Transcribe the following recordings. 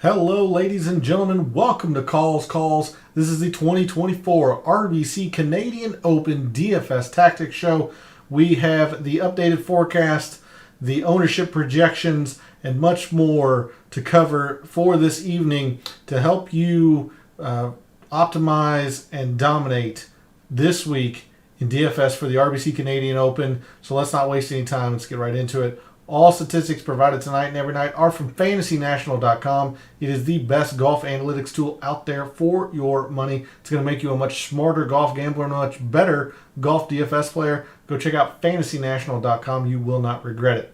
Hello, ladies and gentlemen. Welcome to Calls. This is the 2024 RBC Canadian Open DFS Tactics show. We have the updated forecast, the ownership projections, and much more to cover for this evening to help you optimize and dominate this week in DFS for the RBC Canadian Open. So let's not waste any time. Let's get right into it. All statistics provided tonight and every night are from fantasynational.com. It is the best golf analytics tool out there for your money. It's going to make you a much smarter golf gambler and a much better golf DFS player. Go check out fantasynational.com. You will not regret it.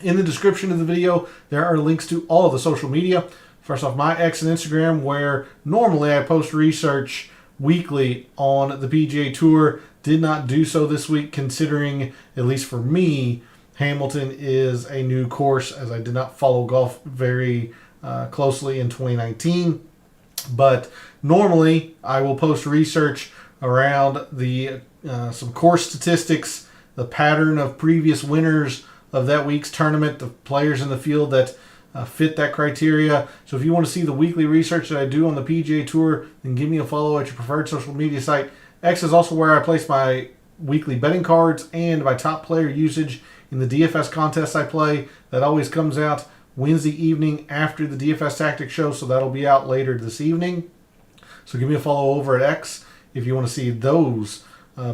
In the description of the video, there are links to all of the social media. First off, my X and Instagram, where normally I post research weekly on the PGA Tour. Did not do so this week, considering, at least for me, Hamilton is a new course, as I did not follow golf very closely in 2019. But normally, I will post research around the some course statistics, the pattern of previous winners of that week's tournament, the players in the field that fit that criteria. So if you want to see the weekly research that I do on the PGA Tour, then give me a follow at your preferred social media site. X is also where I place my weekly betting cards and my top player usage in the DFS contest I play. That always comes out Wednesday evening after the DFS Tactics show, so that'll be out later this evening. So give me a follow over at X if you want to see those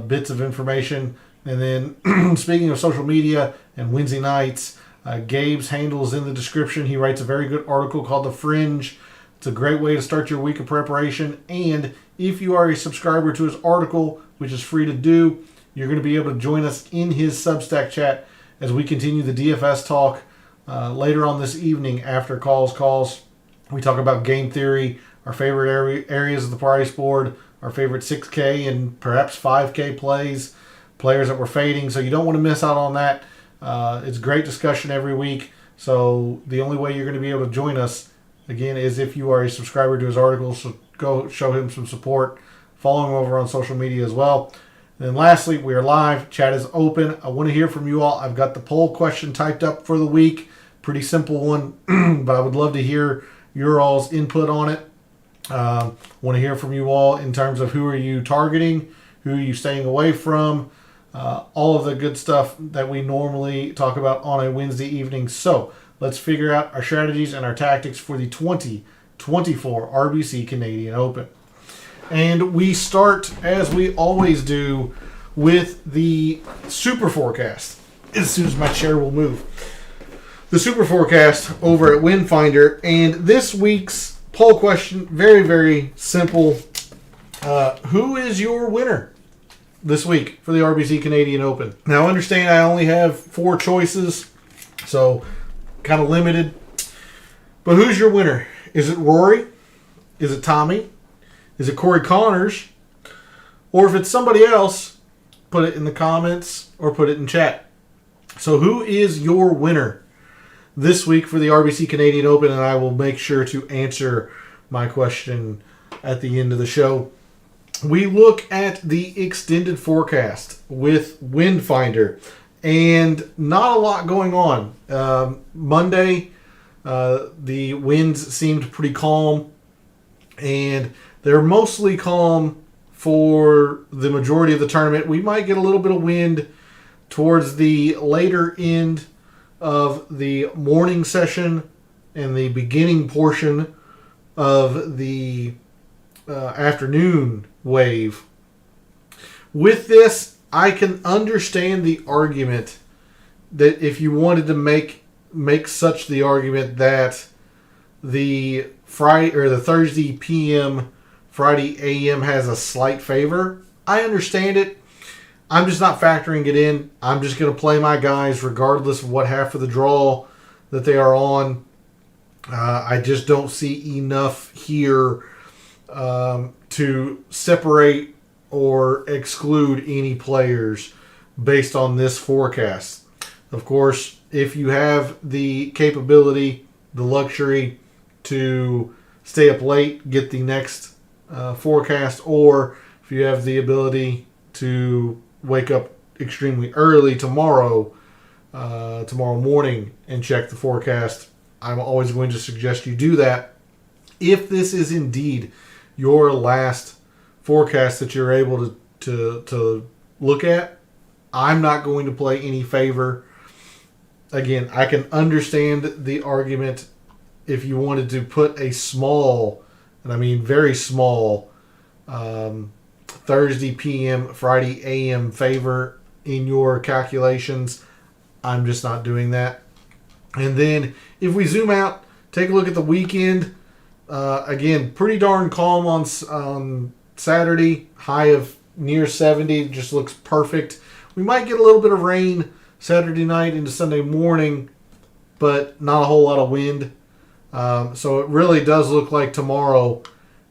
bits of information. And then speaking of social media and Wednesday nights, Gabe's handle is in the description. He writes a very good article called The Fringe. It's a great way to start your week of preparation. And if you are a subscriber to his article, which is free to do, you're going to be able to join us in his Substack chat as we continue the DFS talk later on this evening after calls. We talk about game theory, our favorite areas of the price board, our favorite 6K and perhaps 5K plays, players that we're fading. So you don't want to miss out on that. It's great discussion every week. So the only way you're going to be able to join us, again, is if you are a subscriber to his article. So go show him some support. Follow him over on social media as well. And then lastly, we are live. Chat is open. I want to hear from you all. I've got the poll question typed up for the week. Pretty simple one, but I would love to hear your all's input on it. Want to hear from you all in terms of who are you targeting, who are you staying away from, all of the good stuff that we normally talk about on a Wednesday evening. So let's figure out our strategies and our tactics for the 2024 RBC Canadian Open. And we start, as we always do, with the super forecast. As soon as my chair will move. The super forecast over at Windfinder. And this week's poll question, very, very simple. Who is your winner this week for the RBC Canadian Open? Now, understand I only have 4 choices, so kind of limited. But who's your winner? Is it Rory? Is it Tommy? Is it Corey Connors? Or if it's somebody else, put it in the comments or put it in chat. So who is your winner this week for the RBC Canadian Open? And I will make sure to answer my question at the end of the show. We look at the extended forecast with Windfinder. And not a lot going on. Monday, the winds seemed pretty calm. And they're mostly calm for the majority of the tournament. We might get a little bit of wind towards the later end of the morning session and the beginning portion of the afternoon wave. With this, I can understand the argument that if you wanted to make such the argument that the Friday or the Thursday PM, Friday AM has a slight favor. I understand it. I'm just not factoring it in. I'm just going to play my guys regardless of what half of the draw that they are on. I just don't see enough here to separate or exclude any players based on this forecast. Of course, if you have the capability, the luxury to stay up late, get the next forecast, or if you have the ability to wake up extremely early tomorrow morning and check the forecast, I'm always going to suggest you do that. If this is indeed your last forecast that you're able to look at, I'm not going to play any favor. Again, I can understand the argument if you wanted to put a small, and I mean very small, Thursday PM, Friday AM favor in your calculations. I'm just not doing that. And then if we zoom out, take a look at the weekend. Again, pretty darn calm on Saturday. High of near 70. Just looks perfect. We might get a little bit of rain Saturday night into Sunday morning, but not a whole lot of wind. So it really does look like tomorrow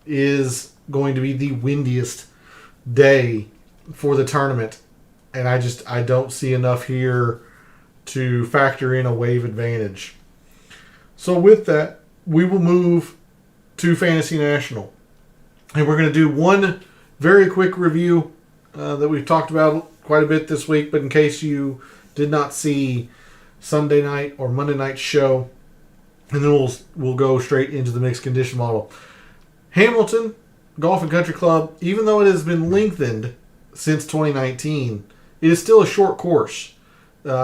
is going to be the windiest day for the tournament. And I don't see enough here to factor in a wave advantage. So with that, we will move to Fantasy National. And we're going to do one very quick review that we've talked about quite a bit this week. But in case you did not see Sunday night or Monday night show, and then we'll go straight into the mixed condition model. Hamilton Golf and Country Club, even though it has been lengthened since 2019, it is still a short course.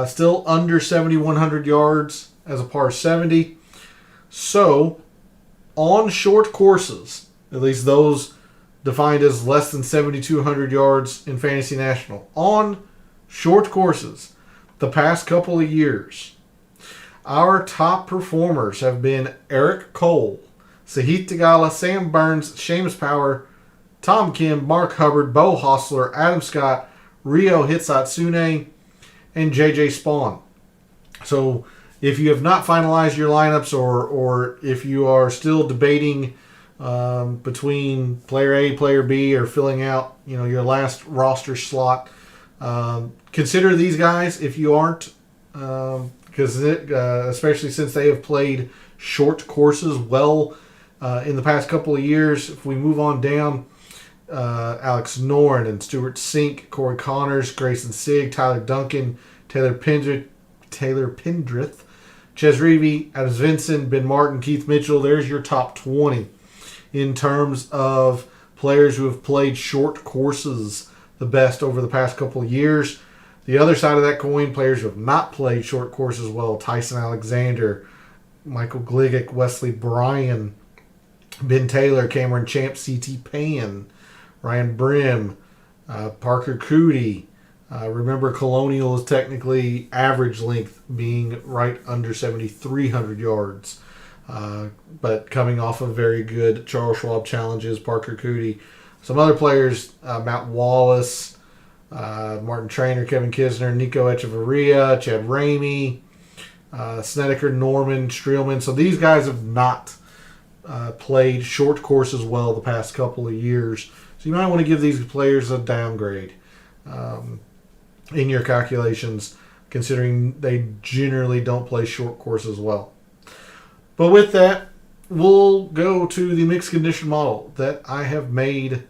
Still under 7,100 yards as a par 70. So, on short courses, at least those defined as less than 7,200 yards in Fantasy National, on short courses, the past couple of years, our top performers have been Eric Cole, Sahith Theegala, Sam Burns, Seamus Power, Tom Kim, Mark Hubbard, Bo Hostler, Adam Scott, Ryo Hitsatsune, and JJ Spawn. So if you have not finalized your lineups, or if you are still debating between player A, player B, or filling out your last roster slot, consider these guys if you aren't, because especially since they have played short courses well in the past couple of years. If we move on down, Alex Noren and Stuart Sink, Corey Connors, Grayson Sigg, Tyler Duncan, Taylor Pendrith, Ches Reavie, Adam Vinson, Ben Martin, Keith Mitchell. There's your top 20 in terms of players who have played short courses the best over the past couple of years. The other side of that coin, players who have not played short courses well: Tyson Alexander, Michael Gligic, Wesley Bryan, Ben Taylor, Cameron Champ, C.T. Pan, Ryan Brim, Parker Cootie. Remember, Colonial is technically average length being right under 7,300 yards. But coming off of very good Charles Schwab challenges, Parker Cootie. Some other players, Matt Wallace, Martin Trainer, Kevin Kisner, Nico Echeverria, Chad Ramey, Snedeker, Norman, Streelman. So these guys have not played short courses well the past couple of years. So you might want to give these players a downgrade in your calculations, considering they generally don't play short courses well. But with that, we'll go to the mixed condition model that I have made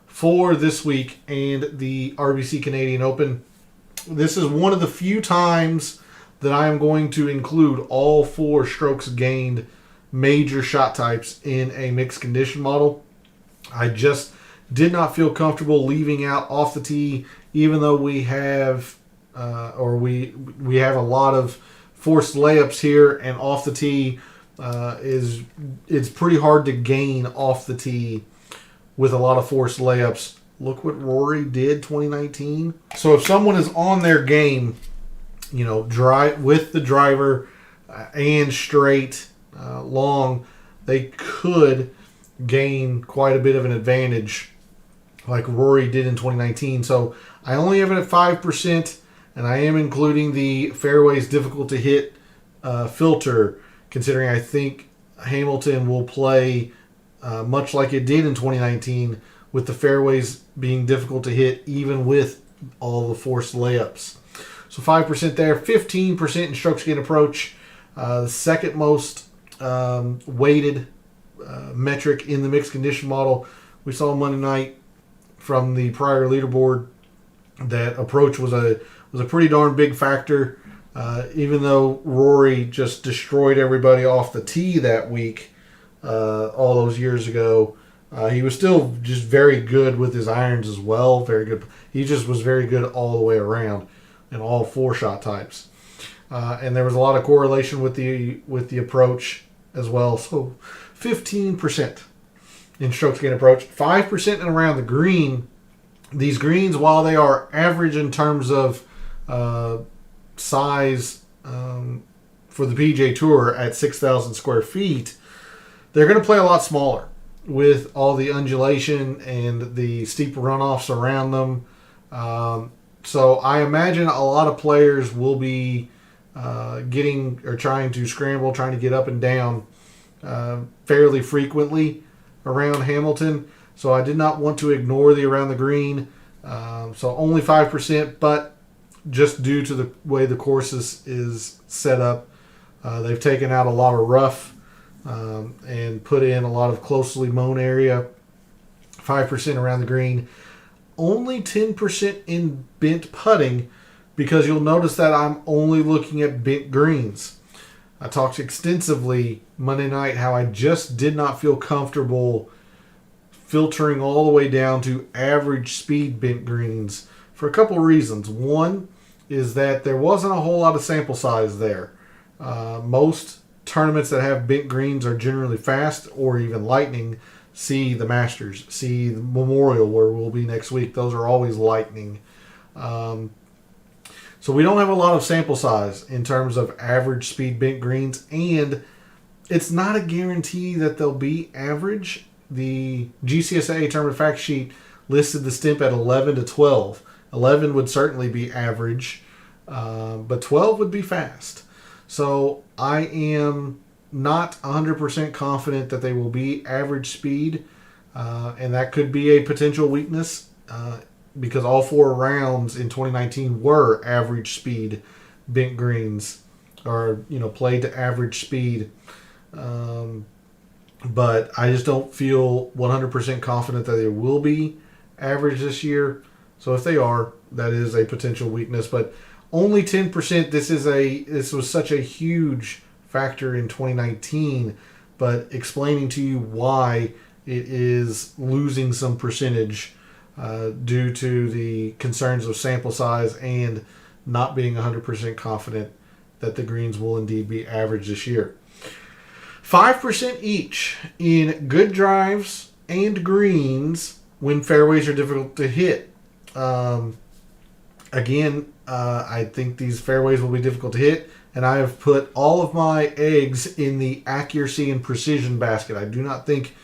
for this week and the RBC Canadian Open. This is one of the few times that I am going to include all 4 strokes gained major shot types in a mixed condition model. I just did not feel comfortable leaving out off the tee, even though we have we have a lot of forced layups here, and off the tee it's pretty hard to gain off the tee with a lot of forced layups. Look what Rory did 2019. So if someone is on their game, drive with the driver and straight long, they could gain quite a bit of an advantage like Rory did in 2019. So I only have it at 5%, and I am including the fairways difficult to hit filter, considering I think Hamilton will play much like it did in 2019, with the fairways being difficult to hit even with all the forced layups. So 5% there, 15% in strokes gained approach, the second most weighted metric in the mixed condition model. We saw Monday night from the prior leaderboard that approach was a pretty darn big factor. Even though Rory just destroyed everybody off the tee that week, all those years ago. He was still just very good with his irons as well. Very good. He just was very good all the way around in all 4 shot types. And there was a lot of correlation with the approach as well. So 15% in strokes gained approach, 5% in around the green. These greens, while they are average in terms of size for the PGA Tour at 6,000 square feet, they're going to play a lot smaller with all the undulation and the steep runoffs around them. So I imagine a lot of players will be getting or trying to scramble, trying to get up and down fairly frequently around Hamilton. So I did not want to ignore the around the green. So only 5%, but just due to the way the course is set up, they've taken out a lot of rough and put in a lot of closely mown area. 5% around the green. Only 10% in bent putting, because you'll notice that I'm only looking at bent greens. I talked extensively Monday night how I just did not feel comfortable filtering all the way down to average speed bent greens for a couple of reasons. One is that there wasn't a whole lot of sample size there. Most tournaments that have bent greens are generally fast or even lightning. See the Masters, see the Memorial where we'll be next week. Those are always lightning. So we don't have a lot of sample size in terms of average speed bent greens, and it's not a guarantee that they'll be average. The GCSA tournament fact sheet listed the stimp at 11 to 12. 11 would certainly be average, but 12 would be fast. So I am not 100% confident that they will be average speed, and that could be a potential weakness because all 4 rounds in 2019 were average speed bent greens, or played to average speed. But I just don't feel 100% confident that they will be average this year. So if they are, that is a potential weakness. But only 10%. This was such a huge factor in 2019. But explaining to you why it is losing some percentage due to the concerns of sample size and not being 100% confident that the greens will indeed be average this year. 5% each in good drives and greens when fairways are difficult to hit. Again, I think these fairways will be difficult to hit, and I have put all of my eggs in the accuracy and precision basket. I do not think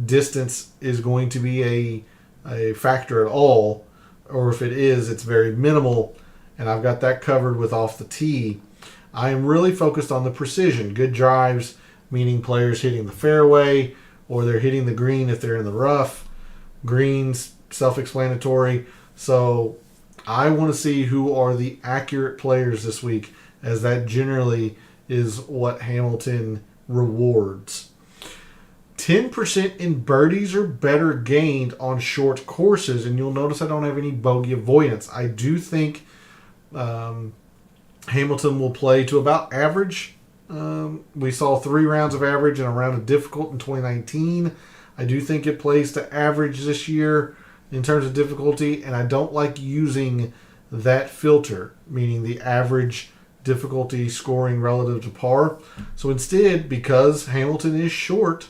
distance is going to be a factor at all, or if it is, it's very minimal, and I've got that covered with off the tee. I am really focused on the precision. Good drives, meaning players hitting the fairway, or they're hitting the green if they're in the rough. Greens, self-explanatory. So I want to see who are the accurate players this week, as that generally is what Hamilton rewards. 10% in birdies or better gained on short courses, and you'll notice I don't have any bogey avoidance. I do think Hamilton will play to about average. We saw 3 rounds of average and a round of difficult in 2019. I do think it plays to average this year in terms of difficulty, and I don't like using that filter, meaning the average difficulty scoring relative to par. So instead, because Hamilton is short,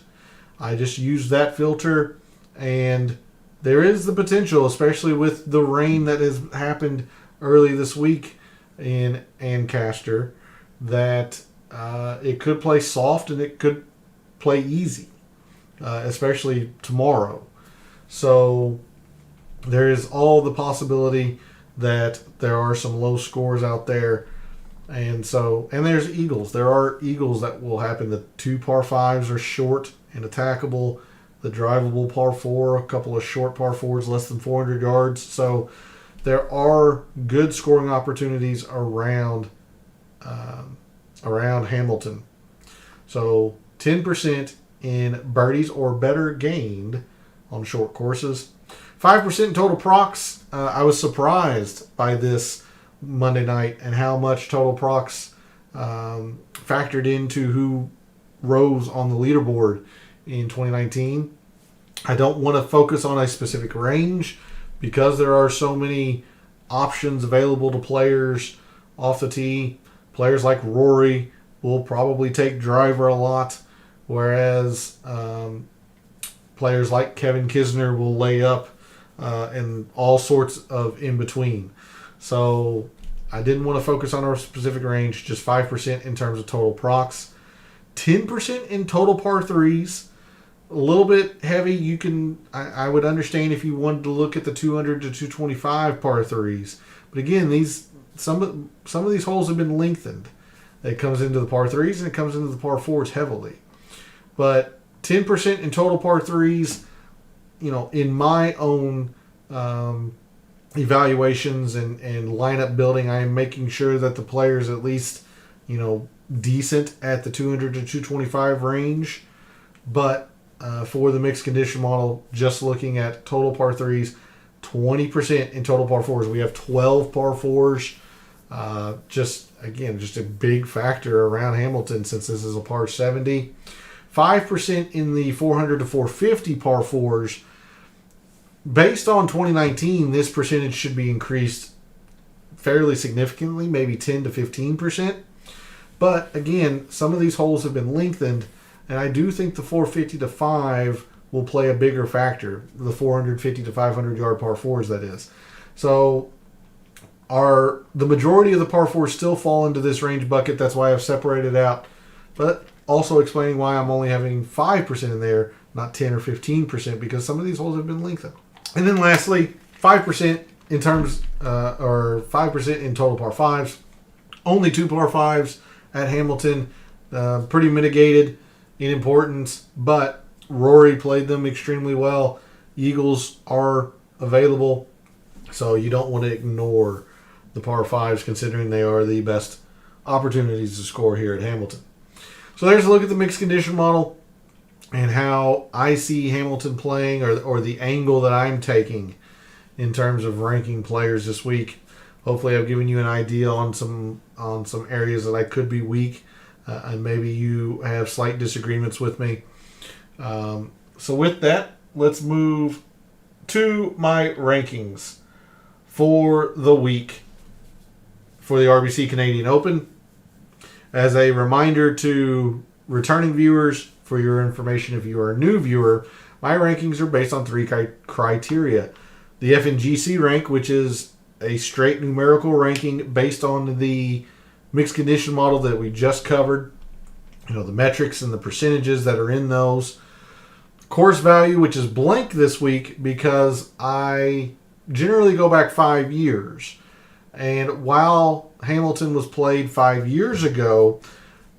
I just use that filter, and there is the potential, especially with the rain that has happened early this week in Ancaster, that it could play soft and it could play easy, especially tomorrow. So there is all the possibility that there are some low scores out there. And there's eagles. There are eagles that will happen. The 2 par 5s are short and attackable. The drivable par 4, a couple of short par 4s less than 400 yards. So there are good scoring opportunities around Hamilton. So 10% in birdies or better gained on short courses. 5% in total procs. I was surprised by this Monday night and how much total procs factored into who rows on the leaderboard in 2019. I don't want to focus on a specific range because there are so many options available to players off the tee. Players like Rory will probably take driver a lot, whereas players like Kevin Kisner will lay up and all sorts of in between. So I didn't want to focus on a specific range, just 5% in terms of total procs. 10% in total par threes. A little bit heavy. I would understand if you wanted to look at the 200 to 225 par threes. But again, some of these holes have been lengthened. It comes into the par threes and it comes into the par fours heavily. But 10% in total par threes, in my own evaluations and lineup building, I am making sure that the players at least, decent at the 200 to 225 range. But for the mixed condition model, just looking at total par threes, 20% in total par fours. We have 12 par fours. Just a big factor around Hamilton since this is a par 70. 5% in the 400 to 450 par fours. Based on 2019, this percentage should be increased fairly significantly, maybe 10 to 15%. But again, some of these holes have been lengthened, and I do think the 450 to 5 will play a bigger factor. The 450 to 500 yard par fours, that is. So the majority of the par fours still fall into this range bucket. That's why I've separated out. But also explaining why I'm only having 5% in there, not 10 or 15%, because some of these holes have been lengthened. And then lastly, 5% in terms, or 5% in total par fives. Only 2 par fives at Hamilton. Pretty mitigated in importance, but Rory played them extremely well. Eagles are available, so you don't want to ignore the par fives considering they are the best opportunities to score here at Hamilton. So there's a look at the mixed condition model and how I see Hamilton playing, or the angle that I'm taking in terms of ranking players this week. Hopefully I've given you an idea on some areas that I could be weak, and maybe you have slight disagreements with me. So with that, let's move to my rankings for the week for the RBC Canadian Open. As a reminder to returning viewers, for your information, if you are a new viewer, my rankings are based on 3 criteria. The FNGC rank, which is a straight numerical ranking based on the mixed condition model that we just covered. The metrics and the percentages that are in those. Course value, which is blank this week because I generally go back 5 years. And while Hamilton was played 5 years ago,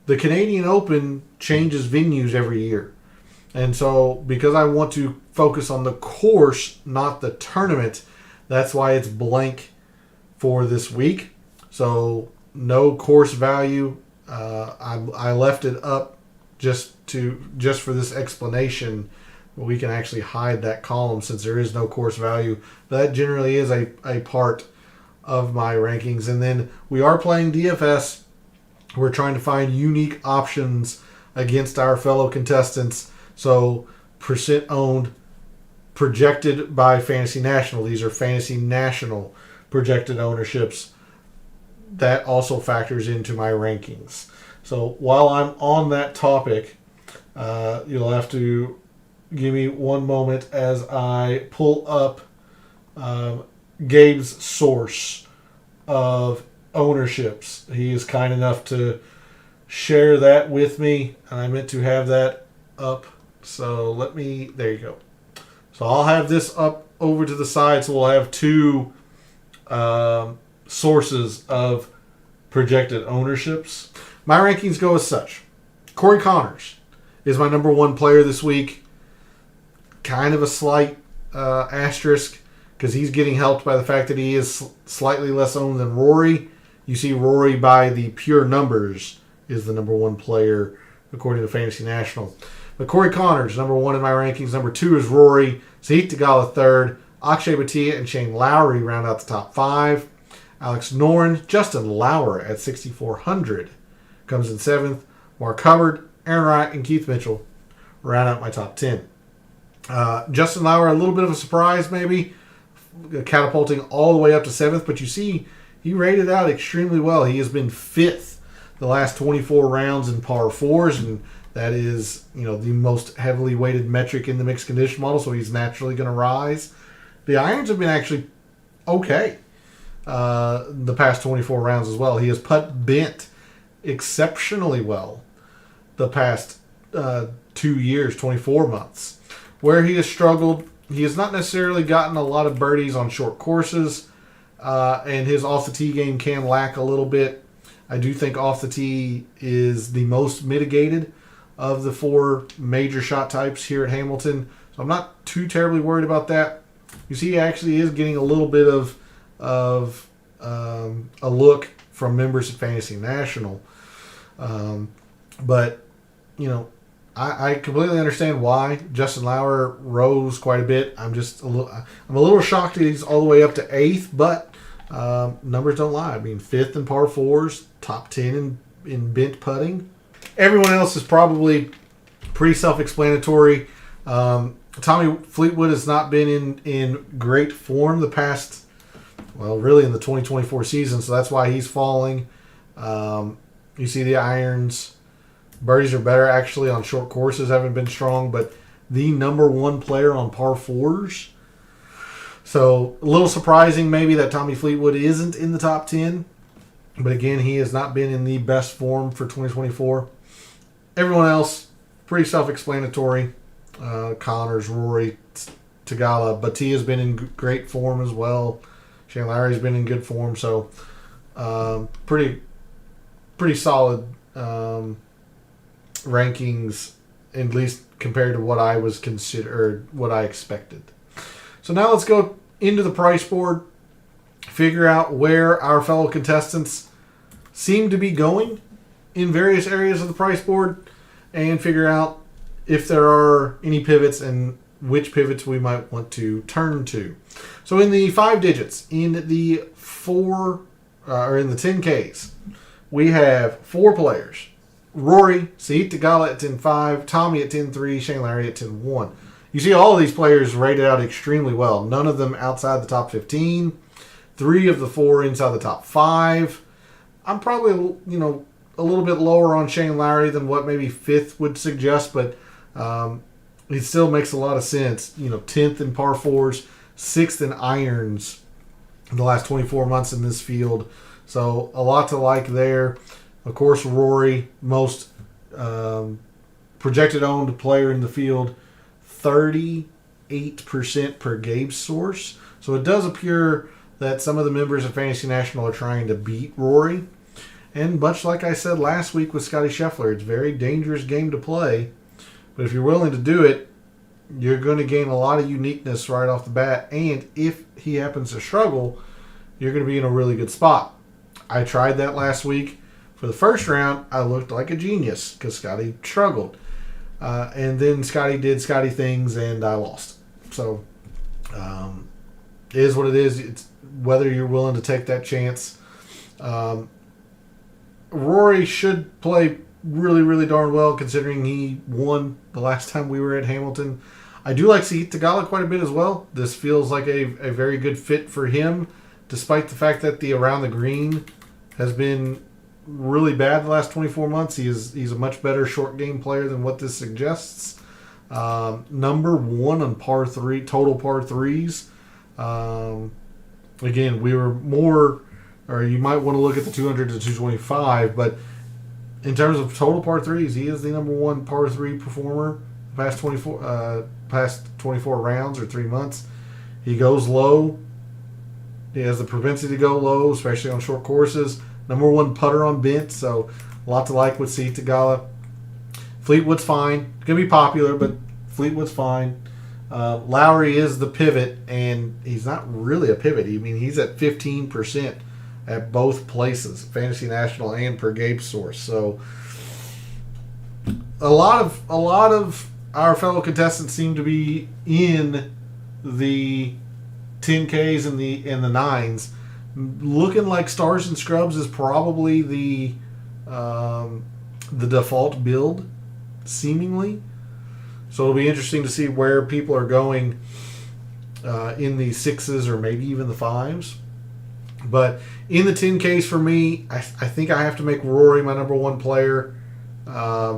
the Canadian Open changes venues every year. And so because I want to focus on the course, not the tournament, that's why it's blank for this week. So no course value. I left it up just for this explanation. We can actually hide that column since there is no course value. That generally is a part of my rankings. And then we are playing DFS. We're trying to find unique options against our fellow contestants. So percent owned, projected by Fantasy National. These are Fantasy National projected ownerships. That also factors into my rankings. So while I'm on that topic, you'll have to give me one moment as I pull up Gabe's source of ownerships. He is kind enough to share that with me, and I meant to have that up. So there you go. So I'll have this up over to the side, so we'll have 2 sources of projected ownerships. My rankings go as such. Corey Connors is my number 1 player this week. Kind of a slight asterisk because he's getting helped by the fact that he is slightly less owned than Rory. You see Rory by the pure numbers is the number 1 player according to Fantasy National. But Corey Connors, number 1 in my rankings. Number 2 is Rory. Sahith Theegala, 3rd. Akshay Bhatia and Shane Lowry round out the top 5. Alex Noren, Justin Lauer at 6,400 comes in 7th. Mark Hubbard Aaron Wright, and Keith Mitchell round out my top 10. Justin Lauer, a little bit of a surprise maybe, catapulting all the way up to 7th, but you see he rated out extremely well. He has been 5th the last 24 rounds in par 4s, and that is, the most heavily weighted metric in the mixed condition model, so he's naturally going to rise. The irons have been actually okay the past 24 rounds as well. He has putt bent exceptionally well the past 2 years, 24 months. Where he has struggled, he has not necessarily gotten a lot of birdies on short courses, and his off-the-tee game can lack a little bit. I do think off-the-tee is the most mitigated of the 4 major shot types here at Hamilton, so I'm not too terribly worried about that. You see, he actually is getting a little bit of a look from members of Fantasy National, but I completely understand why Justin Lauer rose quite a bit. I'm a little shocked that he's all the way up to 8th, but numbers don't lie. I mean, 5th in par 4s, top 10 in bent putting. Everyone else is probably pretty self-explanatory. Tommy Fleetwood has not been in great form the past, really in the 2024 season, so that's why he's falling. You see the irons. Birdies are better actually on short courses, haven't been strong, but the number 1 player on par 4s. So a little surprising maybe that Tommy Fleetwood isn't in the top 10. But again, he has not been in the best form for 2024. Everyone else, pretty self-explanatory. Connors, Rory, Tagala. Batty has been in great form as well. Shane Lowry's been in good form. So pretty solid rankings, at least compared to what I was what I expected. So now let's go into the price board, figure out where our fellow contestants seem to be going in various areas of the price board, and figure out if there are any pivots and which pivots we might want to turn to. So in the 5 digits, in the 10Ks, we have 4 players. Rory, Sahith Theegala at 10.5, Tommy at 10.3, Shane Lowry at 10.1. You see all of these players rated out extremely well. None of them outside the top 15. 3 of the 4 inside the top 5. I'm probably, a little bit lower on Shane Lowry than what maybe 5th would suggest, but it still makes a lot of sense. 10th in par 4s, 6th in irons in the last 24 months in this field. So a lot to like there. Of course, Rory, most projected owned player in the field, 38% per Gabe's source. So it does appear that some of the members of Fantasy National are trying to beat Rory. And much like I said last week with Scotty Scheffler, it's a very dangerous game to play. But if you're willing to do it, you're going to gain a lot of uniqueness right off the bat. And if he happens to struggle, you're going to be in a really good spot. I tried that last week. For the first round, I looked like a genius because Scotty struggled. And then Scotty did Scotty things, and I lost. So it is what it is. It's whether you're willing to take that chance. Rory should play really, really darn well considering he won the last time we were at Hamilton. I do like Sahith Theegala quite a bit as well. This feels like a very good fit for him, despite the fact that the around the green has been really bad the last 24 months. He's a much better short game player than what this suggests. Number 1 on par 3 total par 3s. Again, we were more, or you might want to look at the 200 to 225, but in terms of total par 3s, he is the number 1 par 3 performer past 24 rounds or 3 months. He goes low. He has the propensity to go low, especially on short courses. Number 1 putter on bent, so a lot to like with Sahith Theegala. Fleetwood's fine. It's going to be popular, but Fleetwood's fine. Lowry is the pivot, and he's not really a pivot. I mean, he's at 15% at both places, Fantasy National and per Gabe's source. So a lot of our fellow contestants seem to be in the 10Ks and the 9s. Looking like Stars and Scrubs is probably the default build seemingly. So it'll be interesting to see where people are going in the 6s or maybe even the 5s. But in the 10Ks for me, I think I have to make Rory my number one player,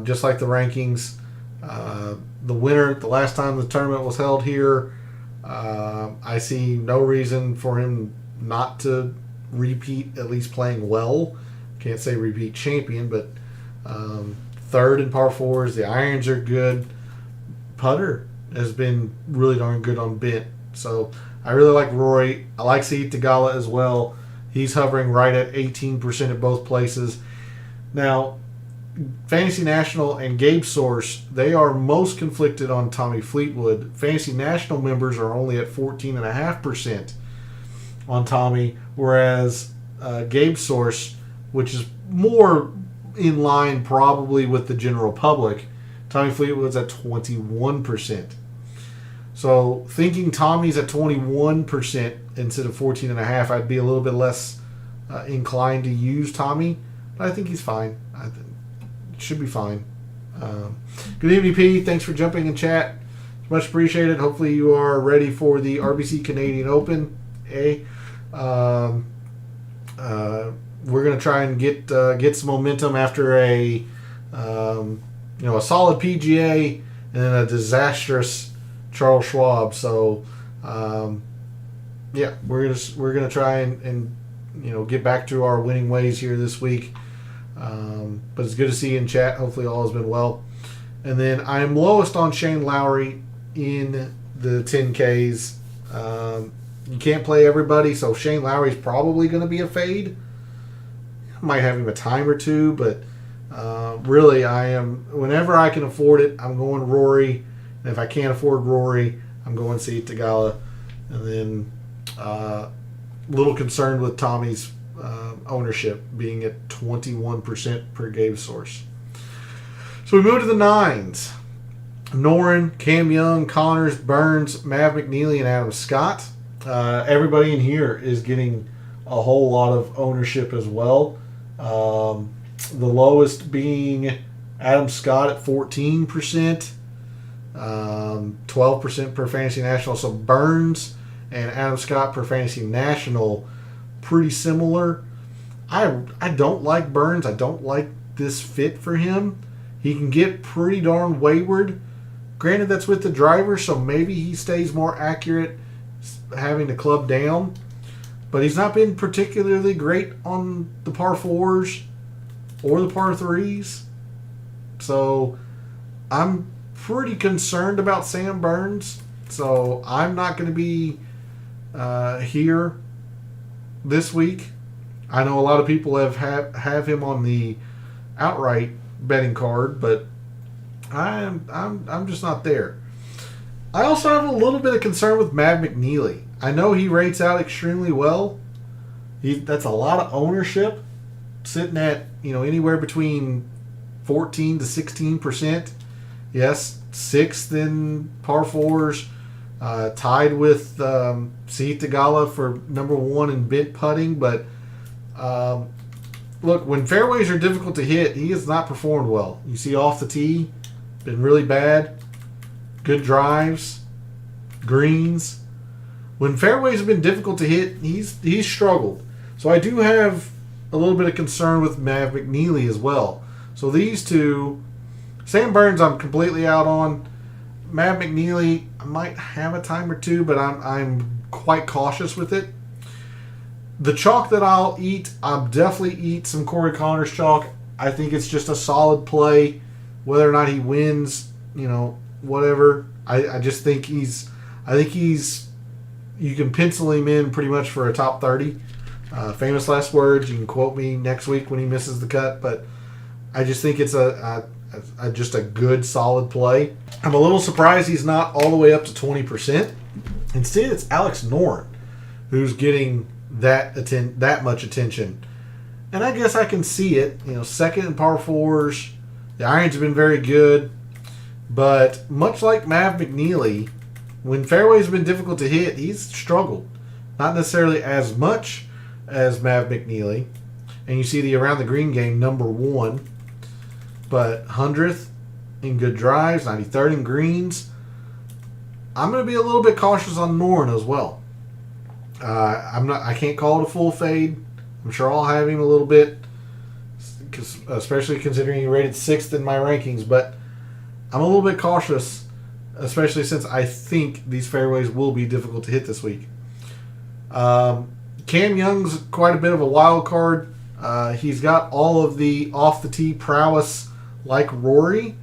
just like the rankings. The winner, the last time the tournament was held here, I see no reason for him not to repeat, at least playing well. Can't say repeat champion, but third in par fours. The irons are good. Putter has been really darn good on bent. So I really like Rory. I like Sahith Theegala as well. He's hovering right at 18% at both places. Now, Fantasy National and Gabe Source, they are most conflicted on Tommy Fleetwood. Fantasy National members are only at 14.5% on Tommy, whereas Gabe Source, which is more in line probably with the general public, Tommy Fleetwood's at 21%. So thinking Tommy's at 21% instead of 14.5%, I'd be a little bit less inclined to use Tommy, but I think he's fine. I think should be fine. Good evening, P. Thanks for jumping in chat. Much appreciated. Hopefully you are ready for the RBC Canadian Open. We're going to try and get some momentum after a solid PGA and then a disastrous Charles Schwab. So we're gonna try and get back to our winning ways here this week. But it's good to see you in chat. Hopefully all has been well. And then I am lowest on Shane Lowry in the 10Ks. You can't play everybody, so Shane Lowry's probably going to be a fade. I might have him a time or two, but really I am, whenever I can afford it, I'm going Rory. And if I can't afford Rory, I'm going Sahith Theegala. And then a little concerned with Tommy's ownership being at 21% per Gabe Source. So we move to the 9s. Noren, Cam Young, Connors, Burns, Mav McNeely, and Adam Scott. Everybody in here is getting a whole lot of ownership as well. The lowest being Adam Scott at 14%, 12% per Fantasy National. So Burns and Adam Scott per Fantasy National, pretty similar. I don't like Burns. I don't like this fit for him. He can get pretty darn wayward. Granted, that's with the driver, so maybe he stays more accurate having the club down. But he's not been particularly great on the par 4s or the par 3s. So I'm pretty concerned about Sam Burns. So I'm not going to be here this week. I know a lot of people have him on the outright betting card, but I'm just not there. I also have a little bit of concern with Mav McNeely. I know he rates out extremely well. That's a lot of ownership, sitting at anywhere between 14 to 16%. Yes, 6th in par 4s, tied with Sahith Theegala for number 1 in bent putting. But look, when fairways are difficult to hit, he has not performed well. You see off the tee, been really bad. Good drives, greens. When fairways have been difficult to hit, he's struggled. So I do have a little bit of concern with Mav McNeely as well. So these two, Sam Burns I'm completely out on. Mav McNeely, I might have a time or two, but I'm quite cautious with it. The chalk that I'll definitely eat some Corey Connors chalk. I think it's just a solid play. Whether or not he wins, whatever. I just think he's you can pencil him in pretty much for a top 30. Famous last words. You can quote me next week when he misses the cut, but I just think it's just a good solid play. I'm a little surprised he's not all the way up to 20%. Instead, it's Alex Noren who's getting that much attention, and I guess I can see it. 2nd in par 4s. The irons have been very good, but much like Mav McNeely, when fairways have been difficult to hit, he's struggled. Not necessarily as much as Mav McNeely. And you see the around the green game, number 1. But 100th in good drives, 93rd in greens. I'm going to be a little bit cautious on Noren as well. I can't call it a full fade. I'm sure I'll have him a little bit, especially considering he rated 6th in my rankings. But I'm a little bit cautious, especially since I think these fairways will be difficult to hit this week. Cam Young's quite a bit of a wild card. He's got all of the off the tee prowess like Rory,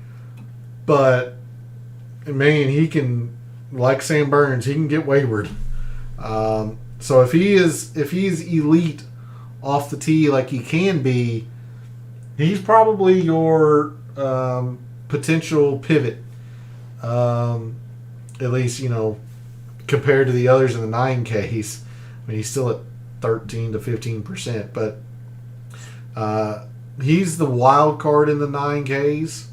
but man, he can, like Sam Burns, he can get wayward. So if he's elite off the tee like he can be, he's probably your potential pivot. At least, compared to the others in the 9Ks. I mean, he's still at 13 to 15%, but he's the wild card in the 9Ks.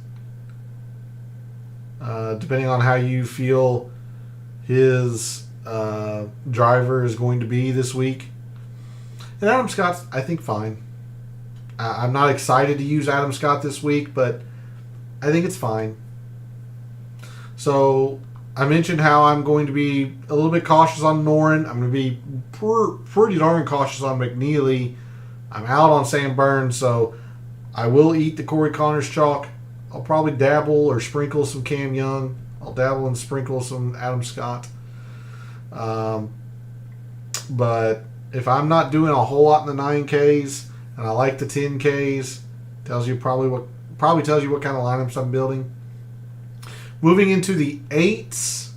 Depending on how you feel his driver is going to be this week. And Adam Scott's, I think, fine. I'm not excited to use Adam Scott this week, but I think it's fine. So I mentioned how I'm going to be a little bit cautious on Noren. I'm going to be pretty darn cautious on McNeely. I'm out on Sam Burns, so I will eat the Corey Connors chalk. I'll probably dabble or sprinkle some Cam Young. I'll dabble and sprinkle some Adam Scott. But if I'm not doing a whole lot in the 9Ks and I like the 10Ks, probably tells you what kind of lineups I'm building. Moving into the 8s,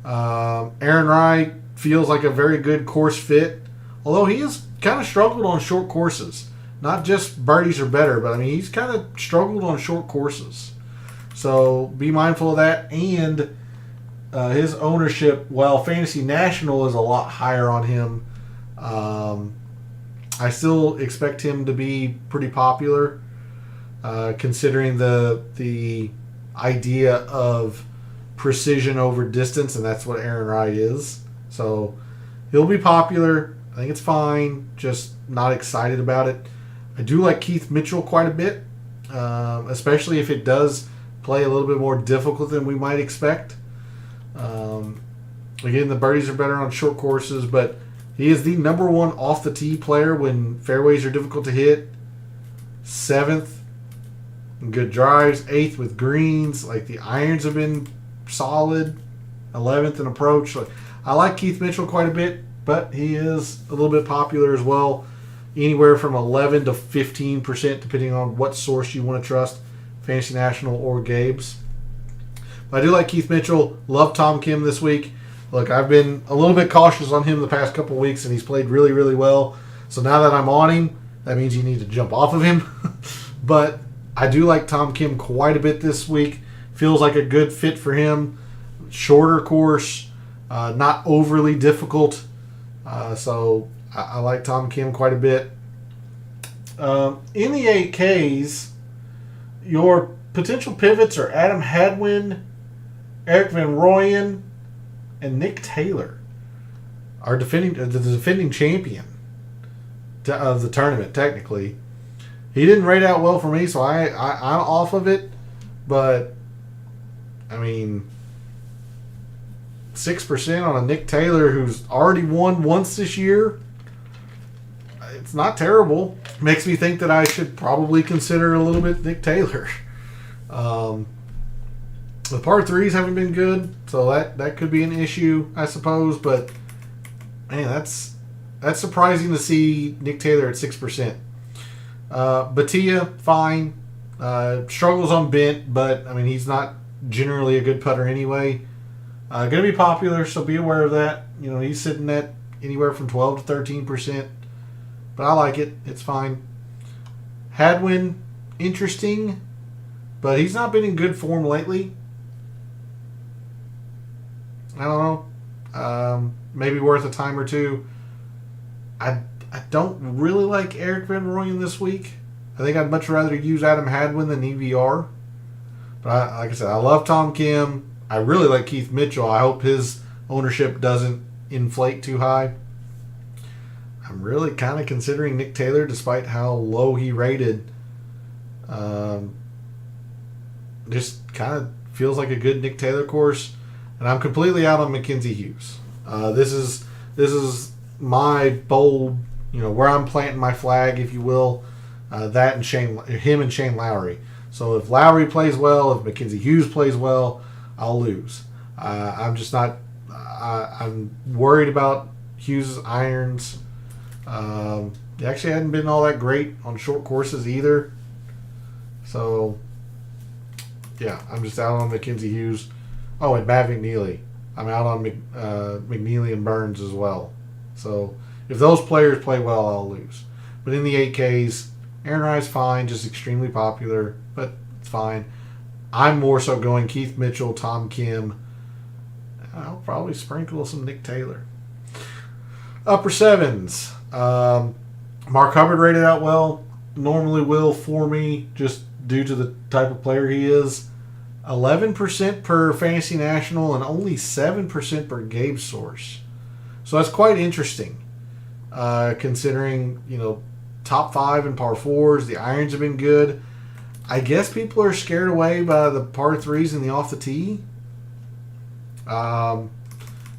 Aaron Rai feels like a very good course fit, although he has kind of struggled on short courses. Not just birdies are better, but I mean he's kind of struggled on short courses. So be mindful of that. And his ownership, while Fantasy National is a lot higher on him, I still expect him to be pretty popular, considering the idea of precision over distance, and that's what Aaron Rai is. So he'll be popular. I think it's fine, just not excited about it. I do like Keith Mitchell quite a bit, especially if it does play a little bit more difficult than we might expect. Again, the birdies are better on short courses, but he is the number one off the tee player when fairways are difficult to hit. 7th in good drives, 8th with greens. Like the irons have been solid. 11th in approach. I like Keith Mitchell quite a bit, but he is a little bit popular as well. Anywhere from 11 to 15%, depending on what source you want to trust, Fantasy National or Gabe's. But I do like Keith Mitchell. Love Tom Kim this week. Look, I've been a little bit cautious on him the past couple weeks, and he's played really, really well. So now that I'm on him, that means you need to jump off of him. But I do like Tom Kim quite a bit this week. Feels like a good fit for him. Shorter course, not overly difficult. So I like Tom Kim quite a bit. In the 8Ks, your potential pivots are Adam Hadwin, Eric Van Rooyen, and Nick Taylor. The defending champion of the tournament, technically. He didn't rate out well for me, so I'm off of it. But, I mean, 6% on a Nick Taylor who's already won once this year. It's not terrible. Makes me think that I should probably consider a little bit Nick Taylor. The par 3s haven't been good, so that could be an issue, I suppose. But, man, that's surprising to see Nick Taylor at 6%. Batia, fine. Struggles on bent, but, I mean, he's not generally a good putter anyway. Going to be popular, so be aware of that. He's sitting at anywhere from 12 to 13%. But I like it. It's fine. Hadwin, interesting, but he's not been in good form lately. I don't know. Maybe worth a time or two. I don't really like Eric Van Rooyen this week. I think I'd much rather use Adam Hadwin than EVR. But like I said, I love Tom Kim. I really like Keith Mitchell. I hope his ownership doesn't inflate too high. I'm really kind of considering Nick Taylor, despite how low he rated. just kind of feels like a good Nick Taylor course. And I'm completely out on Mackenzie Hughes. This is my bold, where I'm planting my flag, if you will. That and him and Shane Lowry. So if Lowry plays well, if Mackenzie Hughes plays well, I'll lose. I'm just not. I'm worried about Hughes' irons. He actually hadn't been all that great on short courses either. So yeah, I'm just out on Mackenzie Hughes. Oh, and Matt McNeely. I'm out on McNeely and Burns as well. So if those players play well, I'll lose. But in the 8Ks, Aaron Rye's fine, just extremely popular, but it's fine. I'm more so going Keith Mitchell, Tom Kim. I'll probably sprinkle some Nick Taylor. Upper sevens. Mark Hubbard rated out well. Normally will for me, just due to the type of player he is. 11% per Fantasy National and only 7% per Gabe Source. So that's quite interesting, considering, top 5 in par 4s. The irons have been good. I guess people are scared away by the par 3s and the off the tee.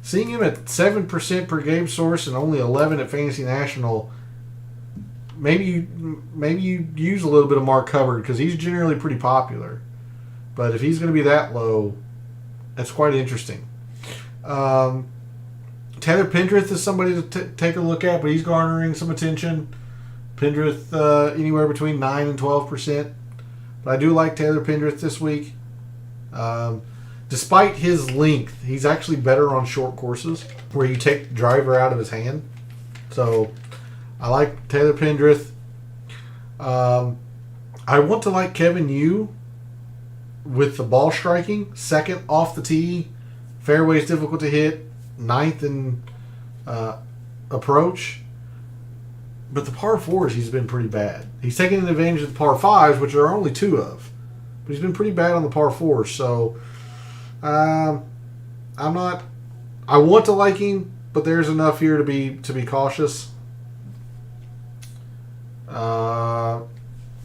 Seeing him at 7% per Gabe Source and only 11 at Fantasy National, maybe you use a little bit of Mark Hubbard because he's generally pretty popular. But if he's going to be that low, that's quite interesting. Taylor Pendrith is somebody to take a look at, but he's garnering some attention. Pendrith anywhere between 9 and 12%. But I do like Taylor Pendrith this week. Despite his length, he's actually better on short courses where you take the driver out of his hand. So I like Taylor Pendrith. I want to like Kevin Yu with the ball striking. Second off the tee. Fairway's difficult to hit. 9th in approach. But the par 4s, he's been pretty bad. He's taking advantage of the par 5s, which there are only 2 of. But he's been pretty bad on the par 4s. So I'm not. I want to like him, but there's enough here to be cautious.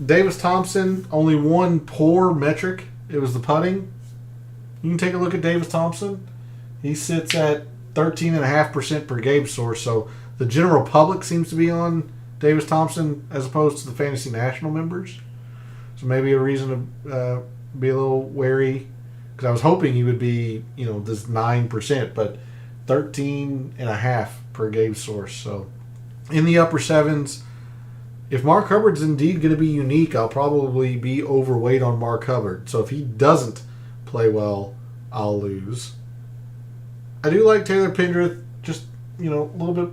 Davis Thompson, only one poor metric. It was the putting. You can take a look at Davis Thompson. He sits at 13.5% per Gabe Source. So the general public seems to be on Davis Thompson as opposed to the Fantasy National members. So maybe a reason to be a little wary. Because I was hoping he would be, this 9%, but 13.5 per Gabe Source. So in the upper sevens, if Mark Hubbard's indeed going to be unique, I'll probably be overweight on Mark Hubbard. So if he doesn't play well, I'll lose. I do like Taylor Pendrith, just, a little bit